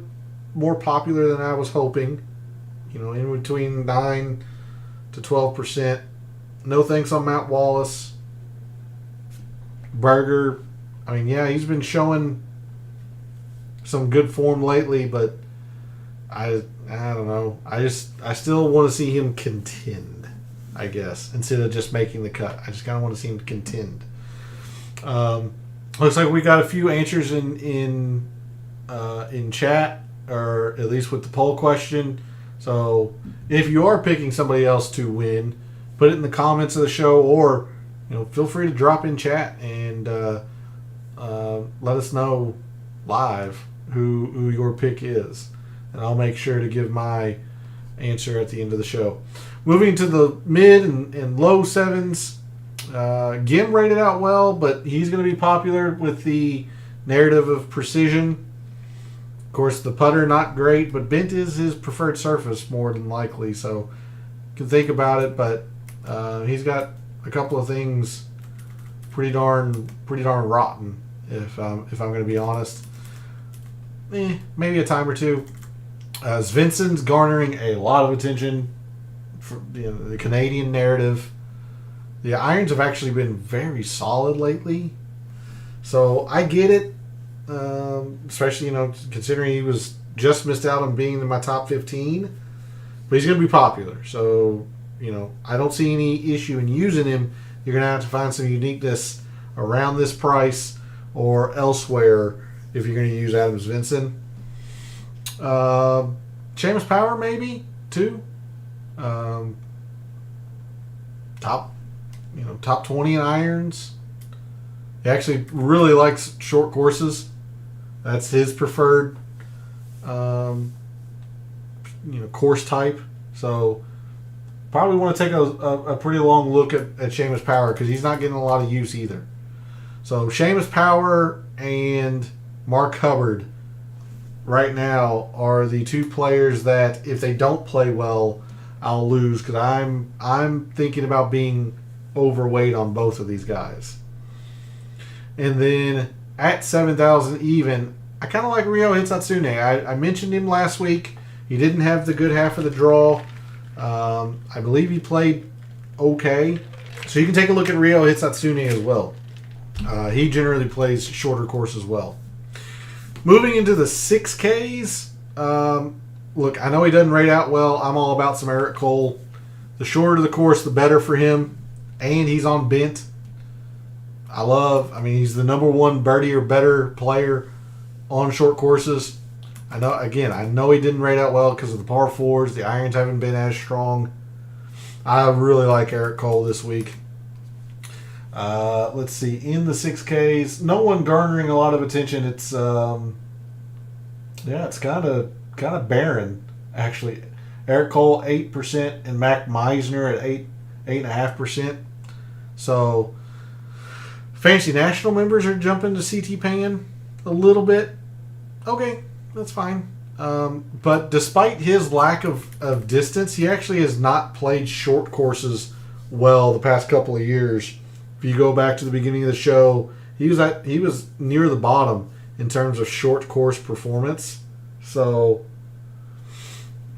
more popular than I was hoping. In between 9 to 12%. No thanks on Matt Wallace. Berger, he's been showing some good form lately, but I don't know. I still want to see him contend, I guess, instead of just making the cut. I just kind of want to see him contend. Looks like we got a few answers in chat, or at least with the poll question. So if you are picking somebody else to win, put it in the comments of the show, or feel free to drop in chat and let us know live who your pick is. And I'll make sure to give my answer at the end of the show. Moving to the mid and low sevens, Gim rated out well, but he's going to be popular with the narrative of precision. Of course, the putter, not great, but bent is his preferred surface more than likely, so you can think about it, but he's got a couple of things pretty darn rotten, if I'm going to be honest. Maybe a time or two. Svensson's garnering a lot of attention for the Canadian narrative. The irons have actually been very solid lately, so I get it. Especially considering he was just missed out on being in my top 15, but he's going to be popular. So I don't see any issue in using him. You're going to have to find some uniqueness around this price or elsewhere if you're going to use Adam Svensson. Seamus Power maybe too. Top top 20 in irons. He actually really likes short courses. That's his preferred course type. So probably want to take a pretty long look at Seamus Power because he's not getting a lot of use either. So Seamus Power and Mark Hubbard right now are the two players that if they don't play well, I'll lose because I'm thinking about being overweight on both of these guys. And then at 7,000 even, I kind of like Ryo Hitsatsune. I mentioned him last week. He didn't have the good half of the draw. I believe he played okay. So you can take a look at Ryo Hitsatsune as well. He generally plays shorter course as well. Moving into the 6Ks. Look, I know he doesn't rate out well. I'm all about some Eric Cole. The shorter the course, the better for him. And he's on bent. He's the number one birdie or better player on short courses. I know he didn't rate out well because of the par fours. The irons haven't been as strong. I really like Eric Cole this week. Let's see. In the 6Ks, no one garnering a lot of attention. It's it's kind of barren actually. Eric Cole 8% and Mac Meisner at 8.5%. So Fantasy National members are jumping to CT Pan a little bit. Okay, that's fine. But despite his lack of distance, he actually has not played short courses well the past couple of years. If you go back to the beginning of the show, he was near the bottom in terms of short course performance. So,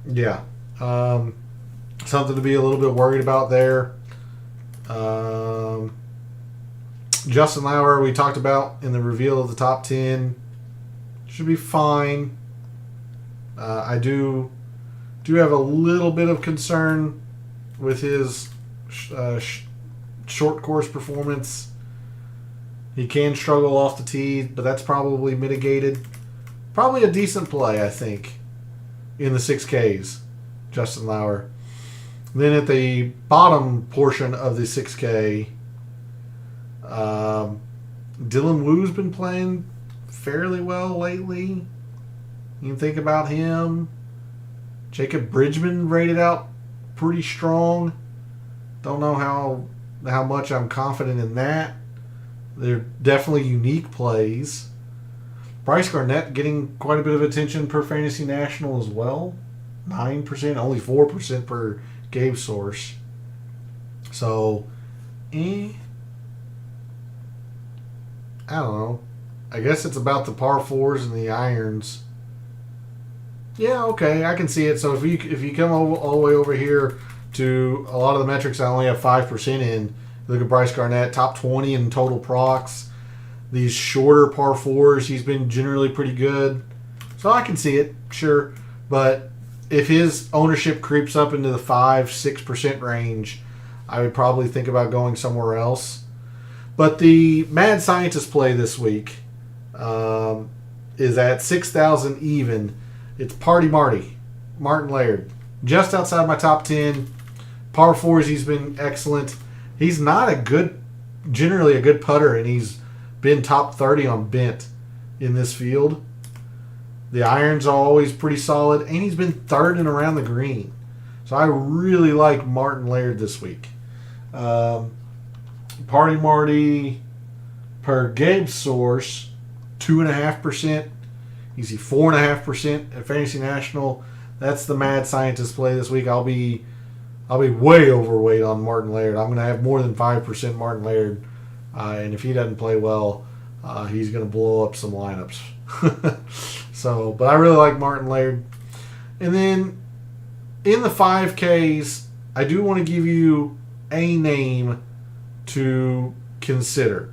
yeah, something to be a little bit worried about there. Justin Lauer, we talked about in the reveal of the top 10, should be fine. I do have a little bit of concern with his short course performance. He can struggle off the tee, but that's probably mitigated. Probably a decent play, I think, in the 6Ks, Justin Lauer. Then at the bottom portion of the 6K, Dylan Wu's been playing fairly well lately. You can think about him. Jacob Bridgman rated out pretty strong. Don't know how much I'm confident in that. They're definitely unique plays. Bryce Garnett getting quite a bit of attention per Fantasy National as well. 9%, only 4% per Gabe Source. So, I don't know. I guess it's about the par fours and the irons. Yeah, okay, I can see it. So if you come all the way over here to a lot of the metrics, I only have 5% in. Look at Bryce Garnett, top 20 in total procs. These shorter par fours, he's been generally pretty good. So I can see it, sure. But if his ownership creeps up into the 5-6% range, I would probably think about going somewhere else. But the Mad Scientist play this week is at 6,000 even. It's Party Martin Laird. Just outside my top 10. Par fours, he's been excellent. He's not generally a good putter, and he's been top 30 on bent in this field. The irons are always pretty solid, and he's been third and around the green. So I really like Martin Laird this week. Party Marty per Gabe Source, 2.5%. Easy 4.5% at Fantasy National. That's the Mad Scientist play this week. I'll be way overweight on Martin Laird. I'm going to have more than 5% Martin Laird. And if he doesn't play well, he's going to blow up some lineups. But I really like Martin Laird. And then in the 5Ks, I do want to give you a name to consider.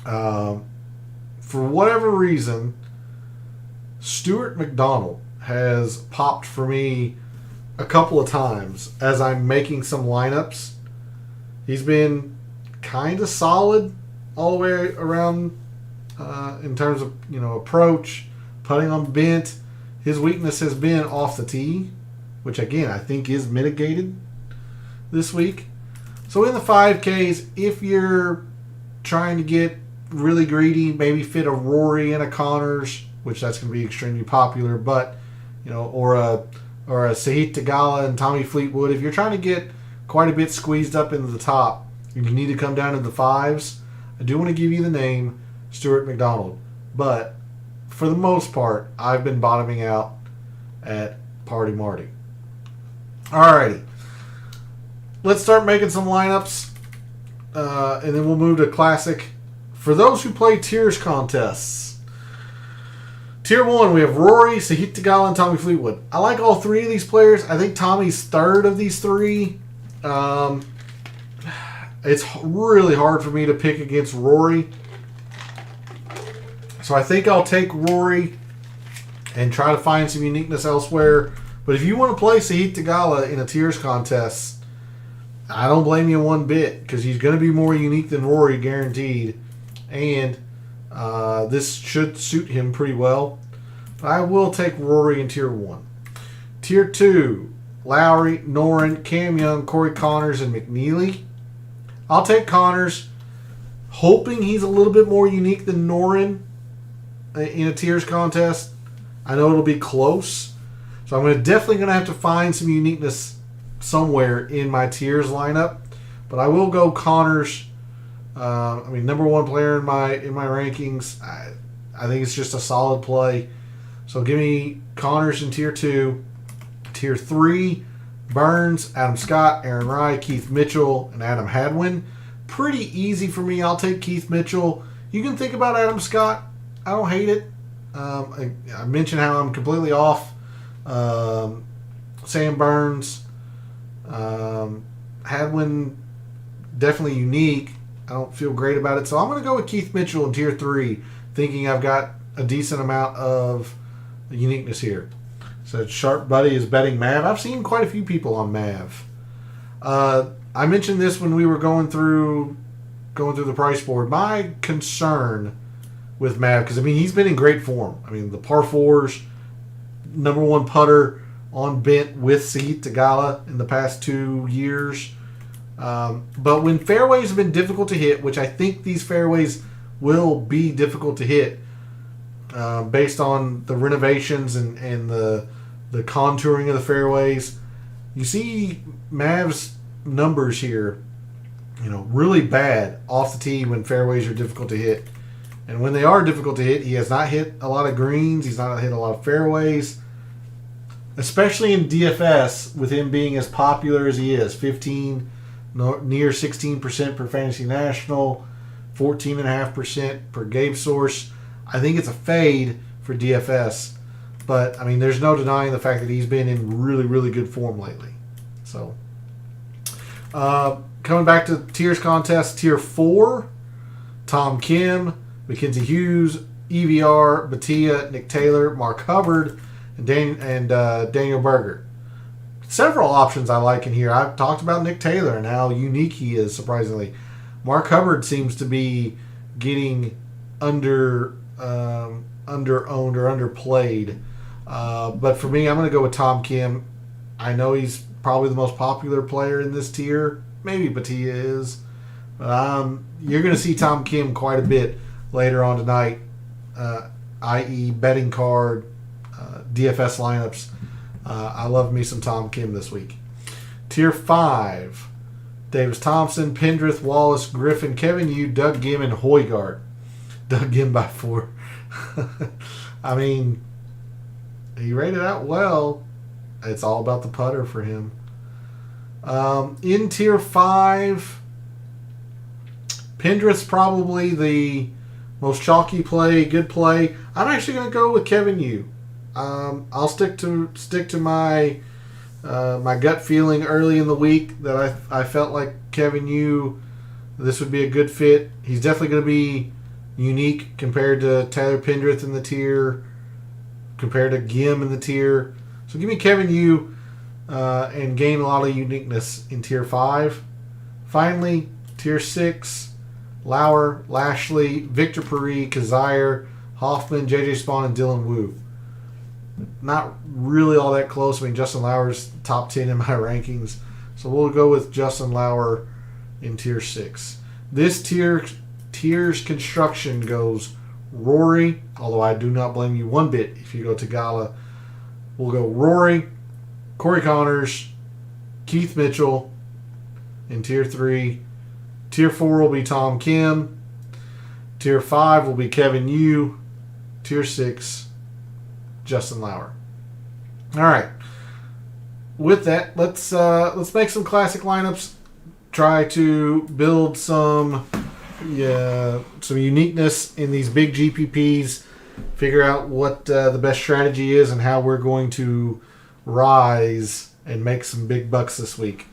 For whatever reason, Stuart McDonald has popped for me a couple of times as I'm making some lineups. He's been kind of solid all the way around in terms of approach, putting on bent. His weakness has been off the tee, which again I think is mitigated this week. So in the 5Ks, if you're trying to get really greedy, maybe fit a Rory and a Connors, which that's going to be extremely popular, but or a Sahith Theegala and Tommy Fleetwood. If you're trying to get quite a bit squeezed up into the top, and you need to come down to the 5s, I do want to give you the name Stuart McDonald. But for the most part, I've been bottoming out at Party Marty. Alrighty. Let's start making some lineups, and then we'll move to Classic. For those who play tiers contests, Tier 1, we have Rory, Sahith Theegala, and Tommy Fleetwood. I like all three of these players. I think Tommy's third of these three. It's really hard for me to pick against Rory. So I think I'll take Rory and try to find some uniqueness elsewhere. But if you want to play Sahith Theegala in a tiers contest, I don't blame you one bit, because he's going to be more unique than Rory, guaranteed. And this should suit him pretty well. But I will take Rory in Tier 1. Tier 2, Lowry, Noren, Cam Young, Corey Connors, and McNeely. I'll take Connors, hoping he's a little bit more unique than Noren in a tiers contest. I know it'll be close. So I'm definitely going to have to find some uniqueness somewhere in my tiers lineup. But I will go Connors. Number one player in my rankings. I think it's just a solid play. So give me Connors in Tier 2. Tier 3, Burns, Adam Scott, Aaron Rai, Keith Mitchell, and Adam Hadwin. Pretty easy for me. I'll take Keith Mitchell. You can think about Adam Scott. I don't hate it. I mentioned how I'm completely off Sam Burns. Hadwin, definitely unique. I don't feel great about it. So I'm going to go with Keith Mitchell in Tier 3, thinking I've got a decent amount of uniqueness here. So Sharp Buddy is betting Mav. I've seen quite a few people on Mav. I mentioned this when we were going through the price board. My concern with Mav, because he's been in great form. The par fours, number one putter on bent with Sahith Theegala in the past 2 years. But when fairways have been difficult to hit, which I think these fairways will be difficult to hit, based on the renovations and the contouring of the fairways, you see Mav's numbers here, really bad off the tee when fairways are difficult to hit. And when they are difficult to hit, he has not hit a lot of greens. He's not hit a lot of fairways, especially in DFS with him being as popular as he is. 15, near 16% per Fantasy National, 14.5% per Game Source. I think it's a fade for DFS. But, there's no denying the fact that he's been in really, really good form lately. So, coming back to tiers contest, Tier 4, Tom Kim, Mackenzie Hughes, EVR, Batia, Nick Taylor, Mark Hubbard, and Daniel Berger. Several options I like in here. I've talked about Nick Taylor and how unique he is, surprisingly. Mark Hubbard seems to be getting underowned or underplayed. But for me, I'm going to go with Tom Kim. I know he's probably the most popular player in this tier. Maybe Batia is. But you're going to see Tom Kim quite a bit later on tonight, i.e. betting card, DFS lineups. I love me some Tom Kim this week. Tier 5, Davis Thompson, Pendrith, Wallace, Griffin, Kevin Yu, Doug Gim, and Højgaard. Doug Gim by 4. He rated out well. It's all about the putter for him. In Tier 5, Pendrith's probably the most chalky play, good play. I'm actually going to go with Kevin Yu. I'll stick to my my gut feeling early in the week that I felt like Kevin Yu, this would be a good fit. He's definitely going to be unique compared to Taylor Pendrith in the tier, compared to Gim in the tier. So give me Kevin Yu and gain a lot of uniqueness in Tier 5. Finally, Tier 6, Lauer, Lashley, Victor Peri, Kazire, Hoffman, JJ Spawn, and Dylan Wu. Not really all that close. Justin Lauer's top 10 in my rankings. So we'll go with Justin Lauer in Tier 6. This tier's construction goes Rory, although I do not blame you one bit if you go to Gala. We'll go Rory, Corey Connors, Keith Mitchell in Tier 3. Tier 4 will be Tom Kim. Tier 5 will be Kevin Yu. Tier 6, Justin Lauer. All right. With that, let's make some classic lineups. Try to build some uniqueness in these big GPPs. Figure out what the best strategy is and how we're going to rise and make some big bucks this week.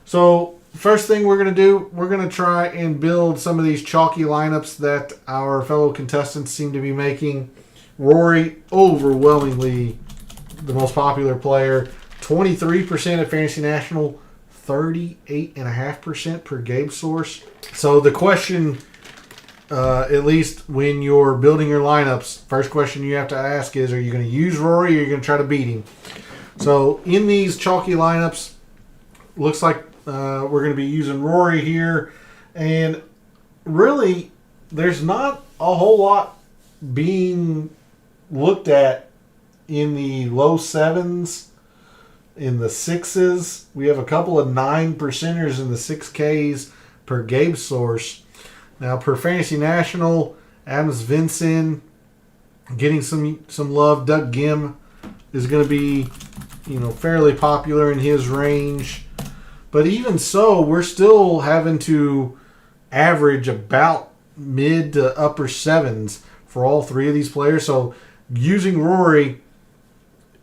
So first thing we're going to do, we're going to try and build some of these chalky lineups that our fellow contestants seem to be making. Rory, overwhelmingly the most popular player. 23% at Fantasy National, 38.5% per Gabe Source. So the question, at least when you're building your lineups, first question you have to ask is, are you going to use Rory or are you going to try to beat him? So in these chalky lineups, looks like we're going to be using Rory here. And really, there's not a whole lot being looked at in the low 7s. In the 6s, we have a couple of 9%ers in the 6Ks per Gabe Source. Now, per Fantasy National, Adams Vinson getting some love. Doug Gim is going to be, fairly popular in his range. But even so, we're still having to average about mid to upper 7s for all three of these players. So using Rory,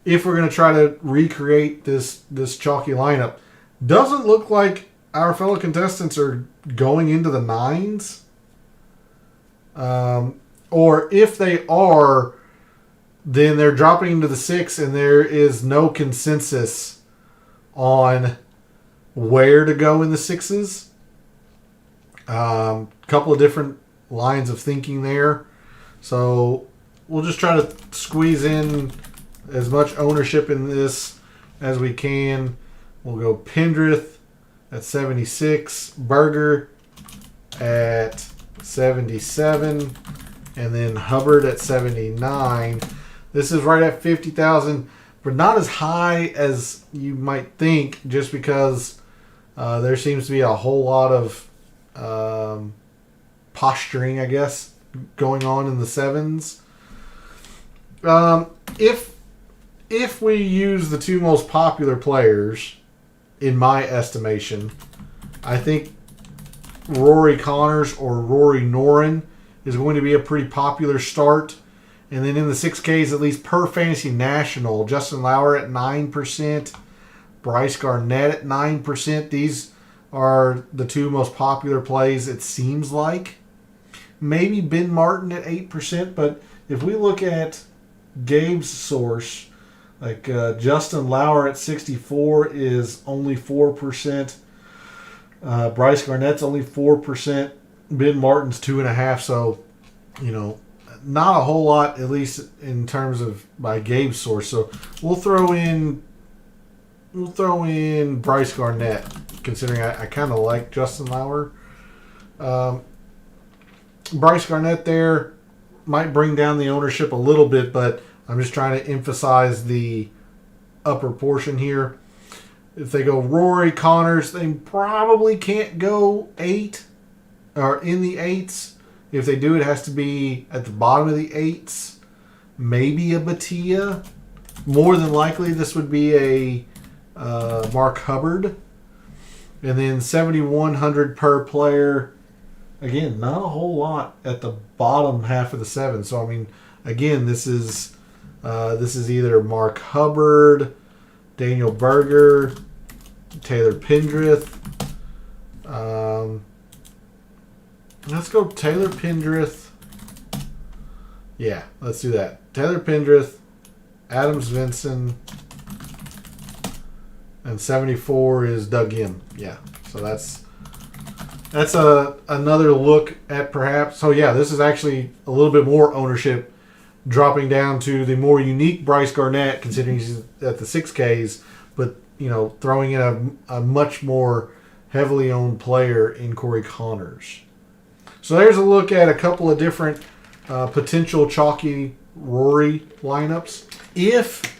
if we're going to try to recreate this chalky lineup, doesn't look like our fellow contestants are going into the 9s. Or if they are, then they're dropping into the 6, and there is no consensus on where to go in the 6s. Couple of different lines of thinking there. So we'll just try to squeeze in as much ownership in this as we can. We'll go Pendrith at 76, Berger at 77, and then Hubbard at 79. This is right at 50,000, but not as high as you might think, just because there seems to be a whole lot of posturing, I guess, going on in the 7s. If we use the two most popular players, in my estimation, I think Rory Connors or Rory Noren is going to be a pretty popular start. And then in the 6Ks, at least per Fantasy National, Justin Lauer at 9%, Bryce Garnett at 9%. These are the two most popular plays, it seems like. Maybe Ben Martin at 8%, but if we look at Gabe's source, like Justin Lauer at 64 is only 4%. Bryce Garnett's only 4%. Ben Martin's 2.5%. So, not a whole lot, at least in terms of by Gabe's source. So we'll throw in Bryce Garnett, considering I kind of like Justin Lauer. Bryce Garnett there might bring down the ownership a little bit, but I'm just trying to emphasize the upper portion here. If they go Rory Connors, they probably can't go 8 or in the 8s. If they do, it has to be at the bottom of the 8s. Maybe a Batia. More than likely, this would be a Mark Hubbard. And then 7,100 per player. Again, not a whole lot at the bottom half of the 7. So, I mean, again, this is either Mark Hubbard, Daniel Berger, Taylor Pendrith. Let's go Taylor Pendrith. Yeah, let's do that. Taylor Pendrith, Adams Vinson, and 74 is Doug Gim. Yeah, so that's another look at perhaps. So yeah, this is actually a little bit more ownership, dropping down to the more unique Bryce Garnett, considering he's at the 6Ks, but throwing in a much more heavily owned player in Corey Connors. So there's a look at a couple of different potential chalky Rory lineups. If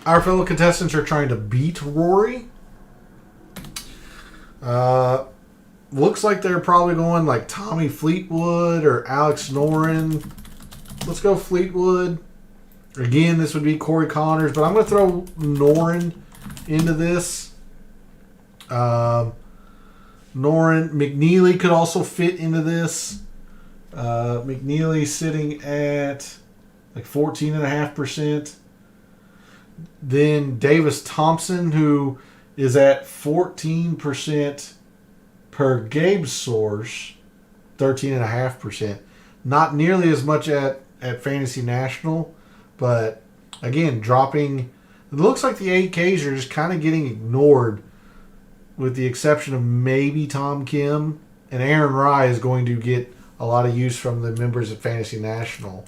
our fellow contestants are trying to beat Rory, looks like they're probably going like Tommy Fleetwood or Alex Noren. Let's go Fleetwood. Again, this would be Corey Connors, but I'm going to throw Noren into this. Noren, McNeely could also fit into this. McNeely sitting at like 14.5%. Then Davis Thompson, who is at 14% per Gabe source, 13.5%. Not nearly as much at Fantasy National, but again, dropping. It looks like the 8Ks are just kind of getting ignored, with the exception of maybe Tom Kim. And Aaron Rye is going to get a lot of use from the members at Fantasy National.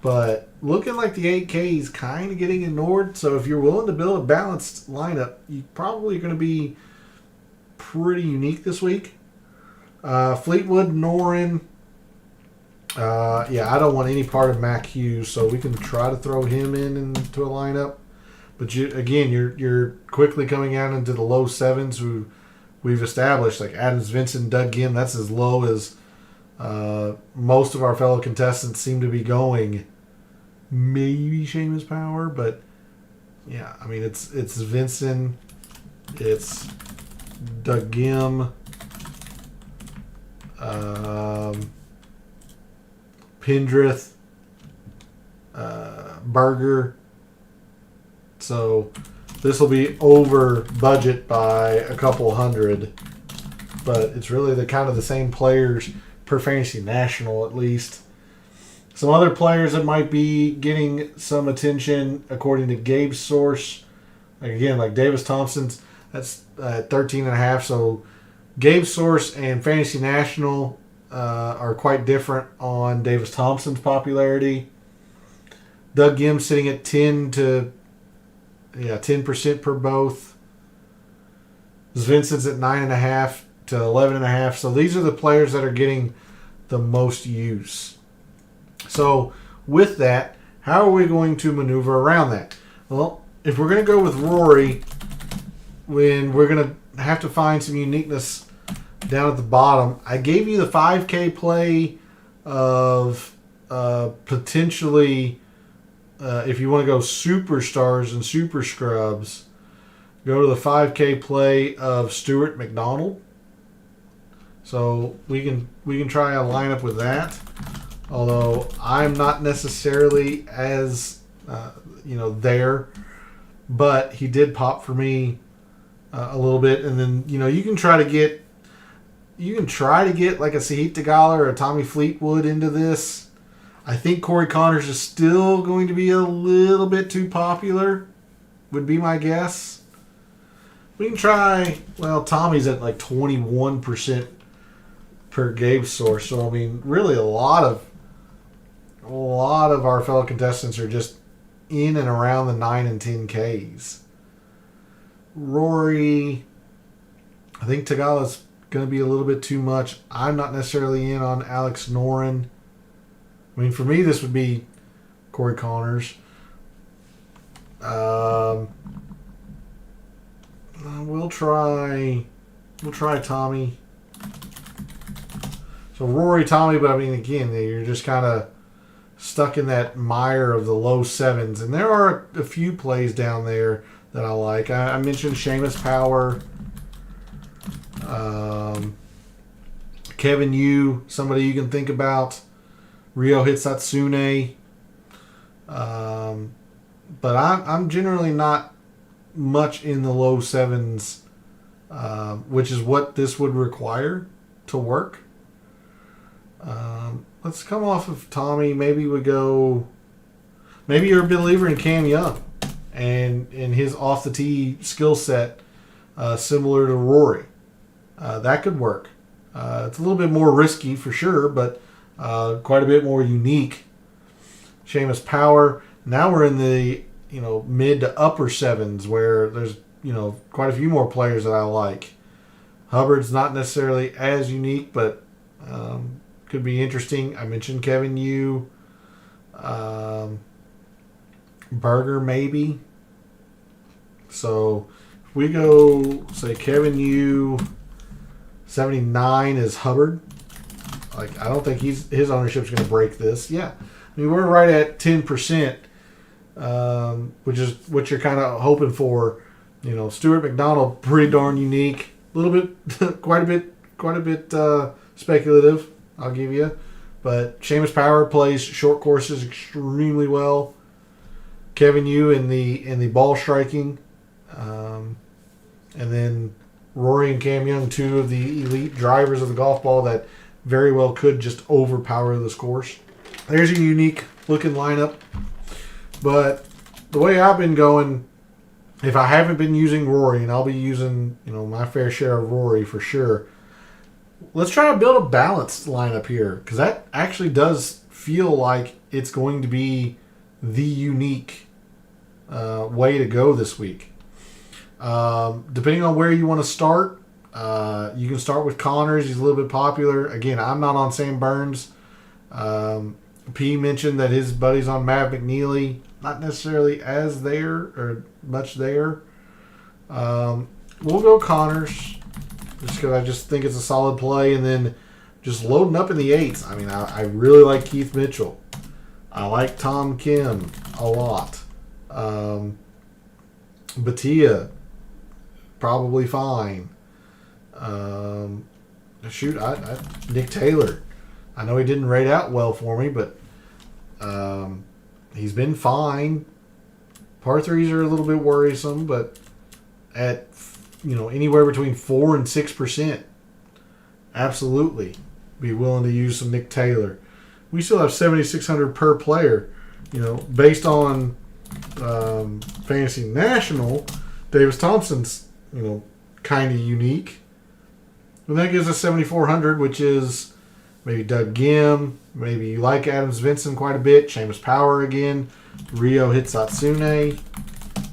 But looking like the 8K is kind of getting ignored. So if you're willing to build a balanced lineup, you probably are going to be pretty unique this week. Fleetwood, Noren. I don't want any part of Mac Hughes, so we can try to throw him into a lineup. But you're quickly coming out into the low sevens, who we've established, like Adams Vincent, Doug Gim. That's as low as most of our fellow contestants seem to be going. Maybe Seamus Power, but yeah, I mean it's Vincent, it's Doug Gim, Pendrith, Berger. So this will be over budget by a couple hundred, but it's really the kind of the same players per Fantasy National, at least. Some other players that might be getting some attention according to Gabe's source, like Davis Thompson's, that's 13.5. So Gabe's source and Fantasy National are quite different on Davis Thompson's popularity. Doug Gim sitting at 10% per both. Vincent's at 9.5 to 11.5. So these are the players that are getting the most use. So with that, how are we going to maneuver around that? Well, if we're going to go with Rory, when we're going to have to find some uniqueness down at the bottom, I gave you the 5K play of potentially, if you want to go superstars and super scrubs, go to the 5K play of Stuart McDonald. So we can try a lineup with that. Although I'm not necessarily as there, but he did pop for me a little bit. And then you can try to get like a Sahith Theegala or a Tommy Fleetwood into this. I think Corey Connors is still going to be a little bit too popular, would be my guess. We can try. Well, Tommy's at like 21% per Gabe source, so I mean, really a lot of our fellow contestants are just in and around the 9 and 10Ks. Rory, I think Theegala's going to be a little bit too much. I'm not necessarily in on Alex Noren. I mean, for me, this would be Corey Connors. We'll try Tommy. So Rory, Tommy, but I mean, again, you're just kind of stuck in that mire of the low sevens. And there are a few plays down there that I like. I mentioned Seamus Power. Kevin Yu, somebody you can think about. Ryo Hitsatsune. But I'm generally not much in the low sevens, which is what this would require to work. Let's come off of Tommy. Maybe we go. Maybe you're a believer in Cam Young and his off the tee skill set, similar to Rory. That could work. It's a little bit more risky for sure, but quite a bit more unique. Seamus Power. Now we're in the mid to upper sevens where there's quite a few more players that I like. Hubbard's not necessarily as unique, but could be interesting. I mentioned Kevin Yu. Berger maybe. So if we go, say, Kevin Yu, 79 is Hubbard. Like, I don't think his ownership's going to break this. Yeah. I mean, we're right at 10%, which is what you're kind of hoping for. You know, Stuart McDonald, pretty darn unique. A little bit, quite a bit speculative, I'll give you. But Seamus Power plays short courses extremely well. Kevin Yu in the ball striking. And then Rory and Cam Young, two of the elite drivers of the golf ball that very well could just overpower this course. There's a unique looking lineup. But the way I've been going, if I haven't been using Rory, and I'll be using, my fair share of Rory for sure, let's try to build a balanced lineup here, because that actually does feel like it's going to be the unique way to go this week. Depending on where you want to start, you can start with Connors. He's a little bit popular. Again, I'm not on Sam Burns. P mentioned that his buddy's on Mav McNeely. Not necessarily as there or much there. We'll go Connors just because I just think it's a solid play. And then just loading up in the eights. I mean, I really like Keith Mitchell. I like Tom Kim a lot. Batia, probably fine. Nick Taylor. I know he didn't rate out well for me, but he's been fine. Par threes are a little bit worrisome, but at anywhere between 4 and 6%, absolutely be willing to use some Nick Taylor. We still have 7,600 per player. Based on Fantasy National, Davis Thompson's kind of unique. And that gives us 7,400, which is maybe Doug Gim. Maybe you like Adams Vinson quite a bit. Seamus Power again. Ryo Hitsatsune,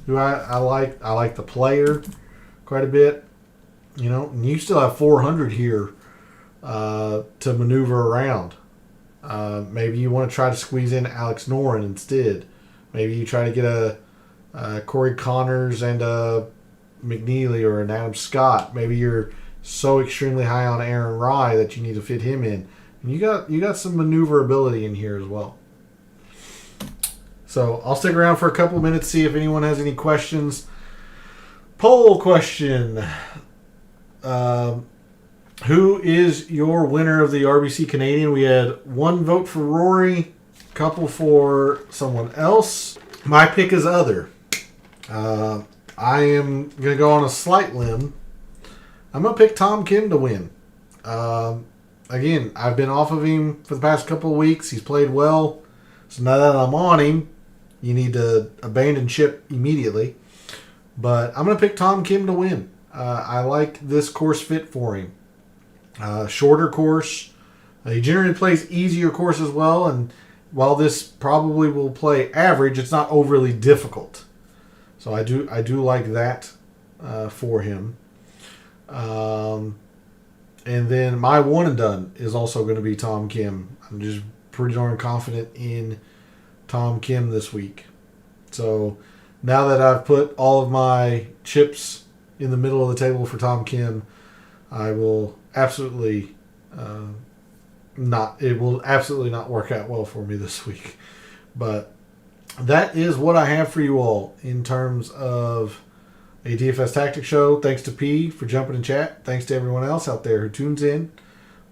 who I like. I like the player quite a bit. And you still have 400 here to maneuver around. Maybe you want to try to squeeze in Alex Noren instead. Maybe you try to get a Corey Connors and a McNeely or an Adam Scott. Maybe you're so extremely high on Aaron Rye that you need to fit him in. And you got some maneuverability in here as well. So I'll stick around for a couple minutes, see if anyone has any questions. Poll question. Who is your winner of the RBC Canadian? We had one vote for Rory, a couple for someone else. My pick is other. I am going to go on a slight limb. I'm going to pick Tom Kim to win. Again, I've been off of him for the past couple of weeks. He's played well. So now that I'm on him, you need to abandon ship immediately. But I'm going to pick Tom Kim to win. I like this course fit for him. Shorter course. He generally plays easier course as well. And while this probably will play average, it's not overly difficult. So I do like that for him. And then my one and done is also going to be Tom Kim. I'm just pretty darn confident in Tom Kim this week. So now that I've put all of my chips in the middle of the table for Tom Kim, I will absolutely it will absolutely not work out well for me this week. But that is what I have for you all in terms of a DFS Tactics show. Thanks to P for jumping in chat. Thanks to everyone else out there who tunes in,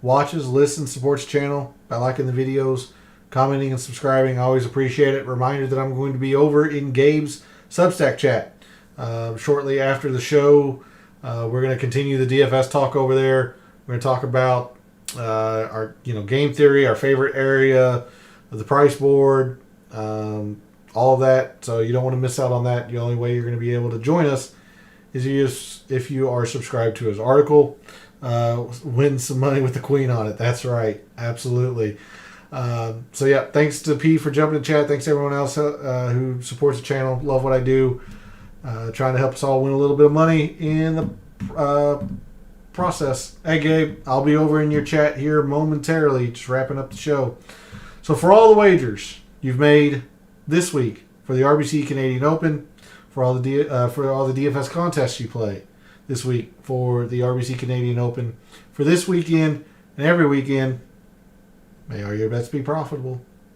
watches, listens, supports the channel by liking the videos, commenting, and subscribing. I always appreciate it. Reminder that I'm going to be over in Gabe's Substack chat shortly after the show. We're going to continue the DFS talk over there. We're going to talk about our game theory, our favorite area of the price board, all of that. So you don't want to miss out on that. The only way you're going to be able to join us is if you are subscribed to his article. Win some money with the Queen on it. That's right. Absolutely. So yeah, thanks to P for jumping in chat. Thanks to everyone else who supports the channel. Love what I do. Trying to help us all win a little bit of money in the process. Hey, Gabe, I'll be over in your chat here momentarily, just wrapping up the show. So for all the wagers you've made this week for the RBC Canadian Open, for all the DFS contests you play this week for the RBC Canadian Open, for this weekend and every weekend, may all your bets be profitable.